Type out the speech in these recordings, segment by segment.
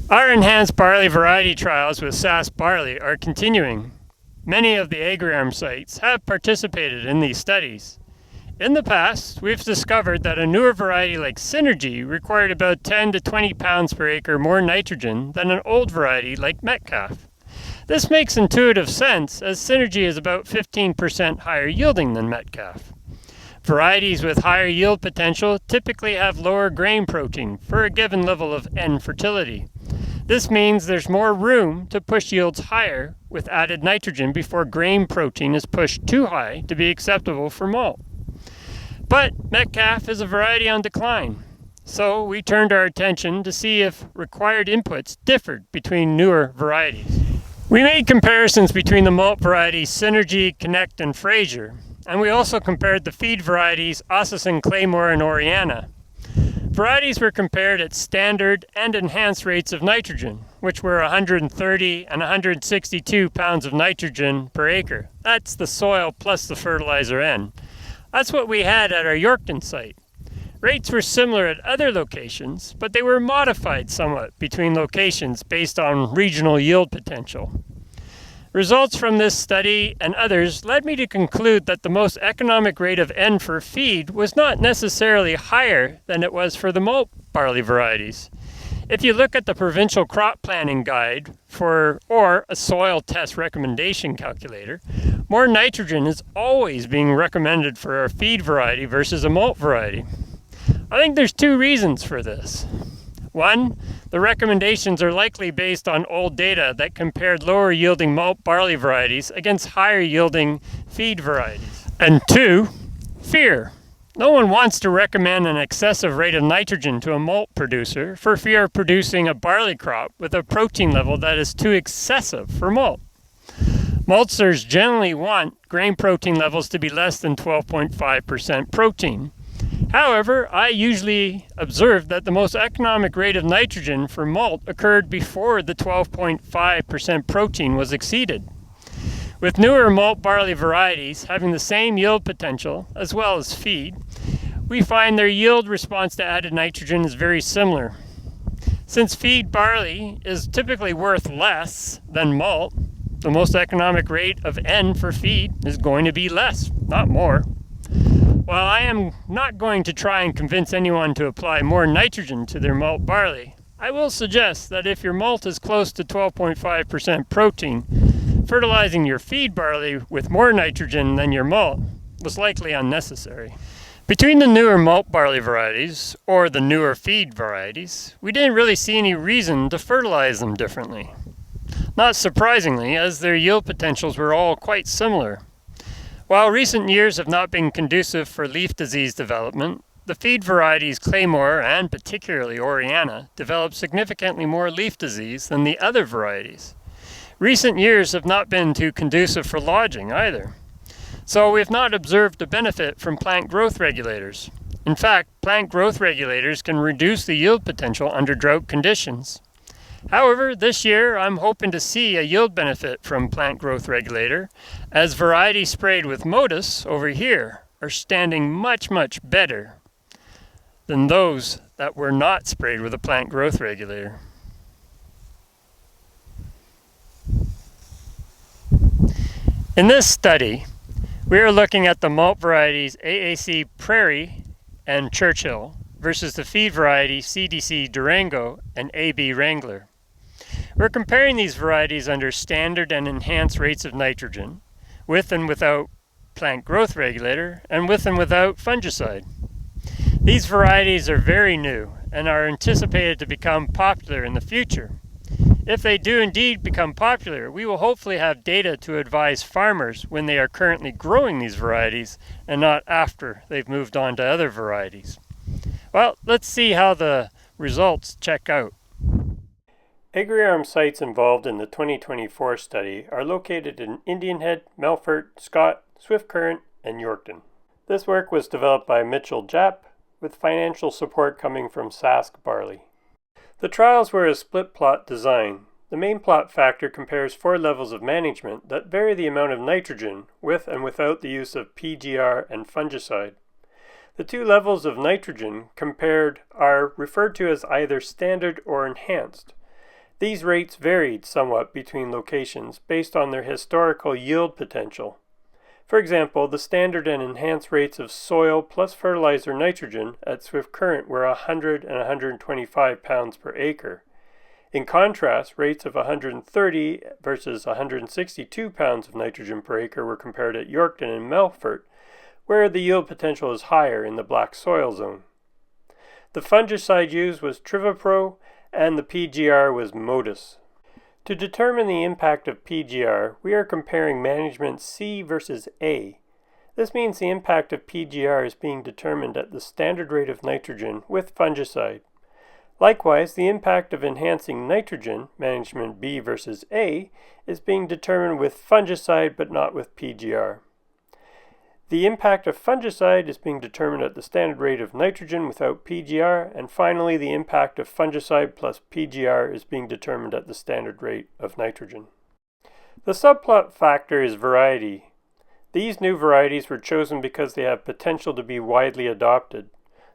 Our enhanced barley variety trials with SAS barley are continuing. Many of the AgriArm sites have participated in these studies. In the past, we've discovered that a newer variety like Synergy required about 10 to 20 pounds per acre more nitrogen than an old variety like Metcalf. This makes intuitive sense as Synergy is about 15% higher yielding than Metcalf. Varieties with higher yield potential typically have lower grain protein for a given level of N fertility. This means there's more room to push yields higher with added nitrogen before grain protein is pushed too high to be acceptable for malt. But Metcalf is a variety on decline, so we turned our attention to see if required inputs differed between newer varieties. We made comparisons between the malt varieties Synergy, Connect, and Fraser, and we also compared the feed varieties Ossison, Claymore, and Oriana. Varieties were compared at standard and enhanced rates of nitrogen, which were 130 and 162 pounds of nitrogen per acre. That's the soil plus the fertilizer N. That's what we had at our Yorkton site. Rates were similar at other locations, but they were modified somewhat between locations based on regional yield potential. Results from this study and others led me to conclude that the most economic rate of N for feed was not necessarily higher than it was for the malt barley varieties. If you look at the provincial crop planning guide or a soil test recommendation calculator, more nitrogen is always being recommended for a feed variety versus a malt variety. I think there's two reasons for this. One, the recommendations are likely based on old data that compared lower yielding malt barley varieties against higher yielding feed varieties. And two, fear. No one wants to recommend an excessive rate of nitrogen to a malt producer for fear of producing a barley crop with a protein level that is too excessive for malt. Maltsters generally want grain protein levels to be less than 12.5% protein. However, I usually observe that the most economic rate of nitrogen for malt occurred before the 12.5% protein was exceeded. With newer malt barley varieties having the same yield potential as well as feed, we find their yield response to added nitrogen is very similar. Since feed barley is typically worth less than malt, the most economic rate of N for feed is going to be less, not more. While I am not going to try and convince anyone to apply more nitrogen to their malt barley, I will suggest that if your malt is close to 12.5% protein, fertilizing your feed barley with more nitrogen than your malt was likely unnecessary. Between the newer malt barley varieties, or the newer feed varieties, we didn't really see any reason to fertilize them differently. Not surprisingly, as their yield potentials were all quite similar. While recent years have not been conducive for leaf disease development, the feed varieties Claymore and particularly Oriana developed significantly more leaf disease than the other varieties. Recent years have not been too conducive for lodging either. So we have not observed a benefit from plant growth regulators. In fact, plant growth regulators can reduce the yield potential under drought conditions. However, this year I'm hoping to see a yield benefit from plant growth regulator, as varieties sprayed with Modus over here are standing much better than those that were not sprayed with a plant growth regulator. In this study, we are looking at the malt varieties AAC Prairie and Churchill versus the feed variety CDC Durango and AB Wrangler. We're comparing these varieties under standard and enhanced rates of nitrogen, with and without plant growth regulator, and with and without fungicide. These varieties are very new and are anticipated to become popular in the future. If they do indeed become popular, we will hopefully have data to advise farmers when they are currently growing these varieties and not after they've moved on to other varieties. Well, let's see how the results check out. AgriArm sites involved in the 2024 study are located in Indian Head, Melfort, Scott, Swift Current, and Yorkton. This work was developed by Mitchell Japp, with financial support coming from Sask Barley. The trials were a split plot design. The main plot factor compares 4 levels of management that vary the amount of nitrogen with and without the use of PGR and fungicide. The 2 levels of nitrogen compared are referred to as either standard or enhanced. These rates varied somewhat between locations based on their historical yield potential. For example, the standard and enhanced rates of soil plus fertilizer nitrogen at Swift Current were 100 and 125 pounds per acre. In contrast, rates of 130 versus 162 pounds of nitrogen per acre were compared at Yorkton and Melfort, where the yield potential is higher in the black soil zone. The fungicide used was Trivapro and the PGR was Modus. To determine the impact of PGR, we are comparing management C versus A. This means the impact of PGR is being determined at the standard rate of nitrogen with fungicide. Likewise, the impact of enhancing nitrogen, management B versus A, is being determined with fungicide but not with PGR. The impact of fungicide is being determined at the standard rate of nitrogen without PGR, and finally the impact of fungicide plus PGR is being determined at the standard rate of nitrogen. The subplot factor is variety. These new varieties were chosen because they have potential to be widely adopted.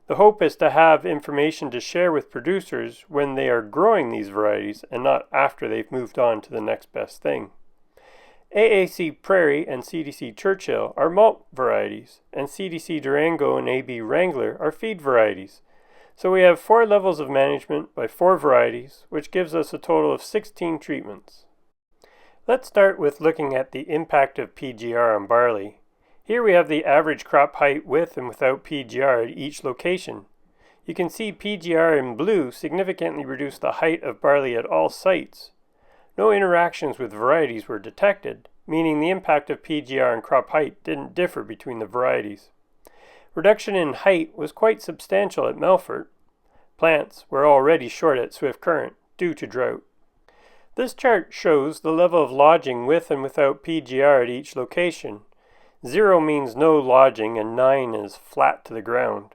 The hope is to have information to share with producers when they are growing these varieties and not after they've moved on to the next best thing. AAC Prairie and CDC Churchill are malt varieties, and CDC Durango and AB Wrangler are feed varieties. So we have 4 levels of management by 4 varieties, which gives us a total of 16 treatments. Let's start with looking at the impact of PGR on barley. Here we have the average crop height with and without PGR at each location. You can see PGR in blue significantly reduced the height of barley at all sites. No interactions with varieties were detected, meaning the impact of PGR and crop height didn't differ between the varieties. Reduction in height was quite substantial at Melfort. Plants were already short at Swift Current due to drought. This chart shows the level of lodging with and without PGR at each location. 0 means no lodging and 9 is flat to the ground.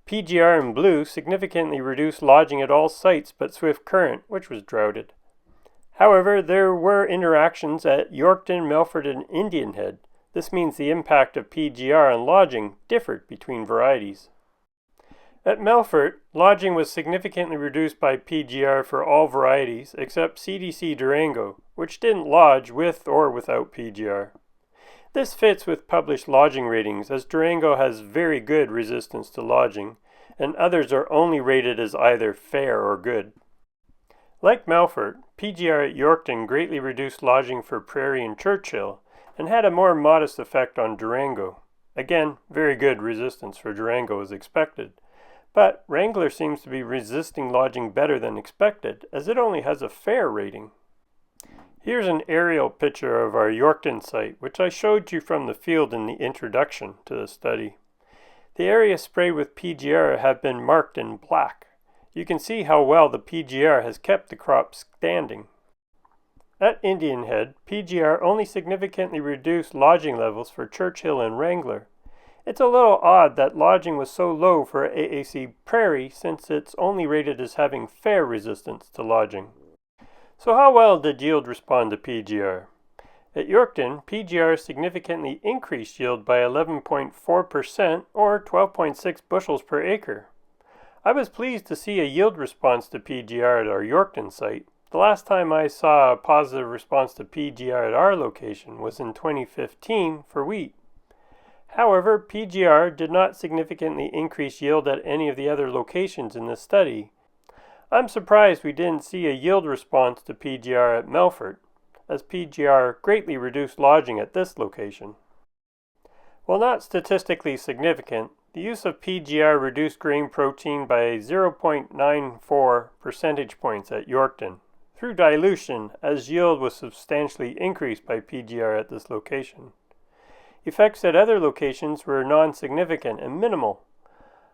PGR in blue significantly reduced lodging at all sites but Swift Current, which was droughted. However, there were interactions at Yorkton, Melfort, and Indian Head. This means the impact of PGR on lodging differed between varieties. At Melfort, lodging was significantly reduced by PGR for all varieties except CDC Durango, which didn't lodge with or without PGR. This fits with published lodging ratings as Durango has very good resistance to lodging, and others are only rated as either fair or good. Like Melfort, PGR at Yorkton greatly reduced lodging for Prairie and Churchill, and had a more modest effect on Durango. Again, very good resistance for Durango is expected, but Wrangler seems to be resisting lodging better than expected, as it only has a fair rating. Here's an aerial picture of our Yorkton site, which I showed you from the field in the introduction to the study. The areas sprayed with PGR have been marked in black. You can see how well the PGR has kept the crop standing. At Indian Head, PGR only significantly reduced lodging levels for Churchill and Wrangler. It's a little odd that lodging was so low for AAC Prairie since it's only rated as having fair resistance to lodging. So how well did yield respond to PGR? At Yorkton, PGR significantly increased yield by 11.4% or 12.6 bushels per acre. I was pleased to see a yield response to PGR at our Yorkton site. The last time I saw a positive response to PGR at our location was in 2015 for wheat. However, PGR did not significantly increase yield at any of the other locations in this study. I'm surprised we didn't see a yield response to PGR at Melfort, as PGR greatly reduced lodging at this location. While not statistically significant, the use of PGR reduced grain protein by 0.94 percentage points at Yorkton through dilution, as yield was substantially increased by PGR at this location. Effects at other locations were non-significant and minimal.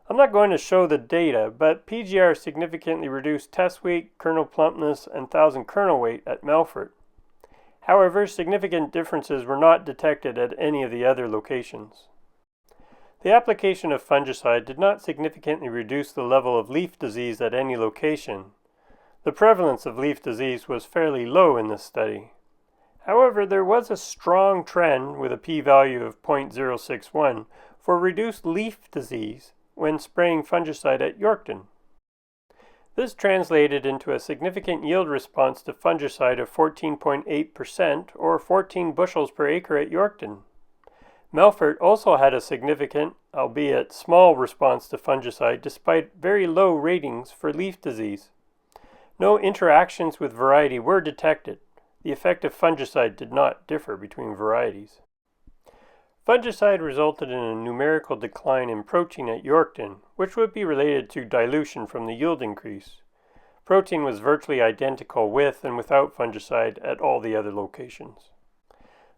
I'm not going to show the data, but PGR significantly reduced test weight, kernel plumpness, and 1,000 kernel weight at Melfort. However, significant differences were not detected at any of the other locations. The application of fungicide did not significantly reduce the level of leaf disease at any location. The prevalence of leaf disease was fairly low in this study. However, there was a strong trend with a p-value of 0.061 for reduced leaf disease when spraying fungicide at Yorkton. This translated into a significant yield response to fungicide of 14.8% or 14 bushels per acre at Yorkton. Melfort also had a significant, albeit small, response to fungicide despite very low ratings for leaf disease. No interactions with variety were detected. The effect of fungicide did not differ between varieties. Fungicide resulted in a numerical decline in protein at Yorkton, which would be related to dilution from the yield increase. Protein was virtually identical with and without fungicide at all the other locations.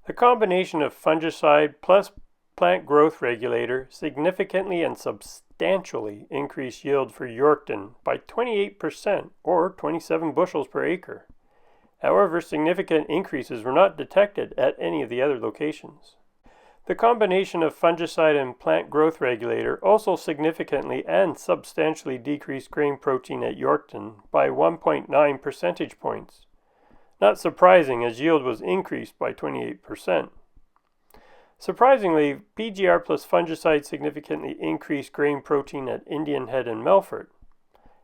The combination of fungicide plus plant growth regulator significantly and substantially increased yield for Yorkton by 28% or 27 bushels per acre. However, significant increases were not detected at any of the other locations. The combination of fungicide and plant growth regulator also significantly and substantially decreased grain protein at Yorkton by 1.9 percentage points. Not surprising, as yield was increased by 28%. Surprisingly, PGR plus fungicide significantly increased grain protein at Indian Head and Melfort.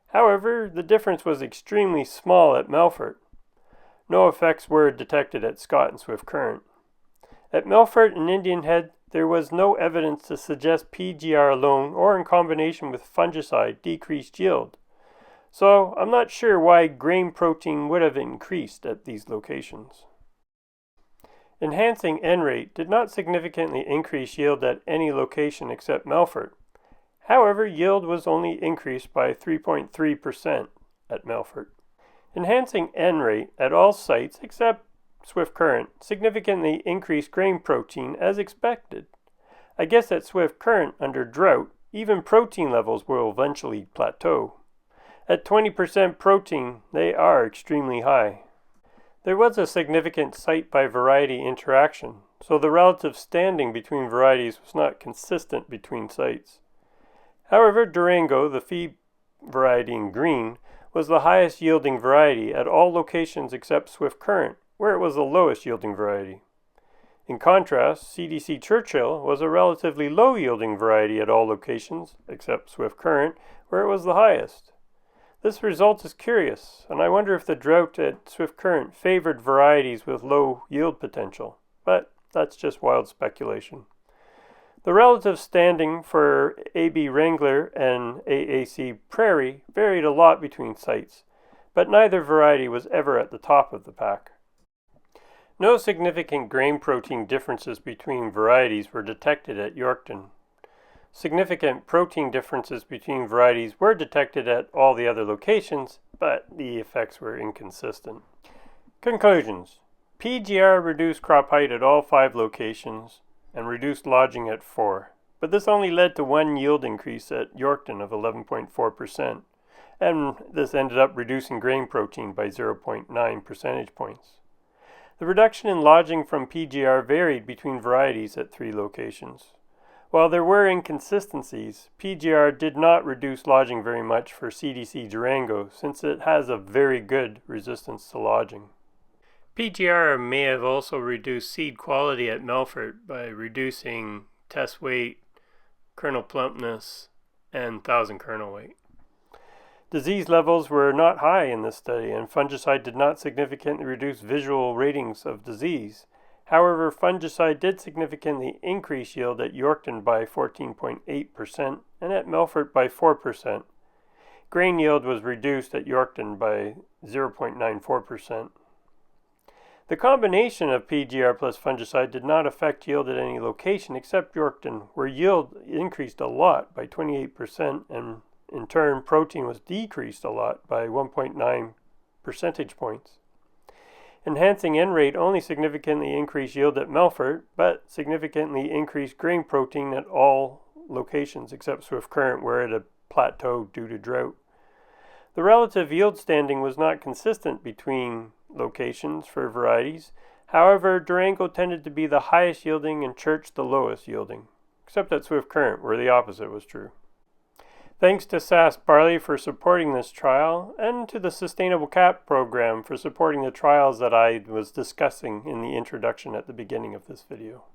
However, the difference was extremely small at Melfort. No effects were detected at Scott and Swift Current. At Melfort and Indian Head, there was no evidence to suggest PGR alone or in combination with fungicide decreased yield. So I'm not sure why grain protein would have increased at these locations. Enhancing N rate did not significantly increase yield at any location except Melfort. However, yield was only increased by 3.3% at Melfort. Enhancing N rate at all sites except Swift Current significantly increased grain protein as expected. I guess at Swift Current under drought, even protein levels will eventually plateau. At 20% protein, they are extremely high. There was a significant site by variety interaction, so the relative standing between varieties was not consistent between sites. However, Durango, the feed variety in green, was the highest yielding variety at all locations except Swift Current, where it was the lowest yielding variety. In contrast, CDC Churchill was a relatively low yielding variety at all locations except Swift Current, where it was the highest. This result is curious, and I wonder if the drought at Swift Current favored varieties with low yield potential, but that's just wild speculation. The relative standing for AB Wrangler and AAC Prairie varied a lot between sites, but neither variety was ever at the top of the pack. No significant grain protein differences between varieties were detected at Yorkton. Significant protein differences between varieties were detected at all the other locations, but the effects were inconsistent. Conclusions. PGR reduced crop height at all 5 locations and reduced lodging at 4, but this only led to one yield increase at Yorkton of 11.4%, and this ended up reducing grain protein by 0.9 percentage points. The reduction in lodging from PGR varied between varieties at 3 locations. While there were inconsistencies, PGR did not reduce lodging very much for CDC Durango since it has a very good resistance to lodging. PGR may have also reduced seed quality at Melfort by reducing test weight, kernel plumpness, and 1,000 kernel weight. Disease levels were not high in this study, and fungicide did not significantly reduce visual ratings of disease. However, fungicide did significantly increase yield at Yorkton by 14.8% and at Melfort by 4%. Grain yield was reduced at Yorkton by 0.94%. The combination of PGR plus fungicide did not affect yield at any location except Yorkton, where yield increased a lot by 28% and in turn protein was decreased a lot by 1.9 percentage points. Enhancing N rate only significantly increased yield at Melfort, but significantly increased grain protein at all locations except Swift Current, where it had plateaued due to drought. The relative yield standing was not consistent between locations for varieties. However, Durango tended to be the highest yielding and Church the lowest yielding, except at Swift Current, where the opposite was true. Thanks to SAS Barley for supporting this trial, and to the Sustainable Cap program for supporting the trials that I was discussing in the introduction at the beginning of this video.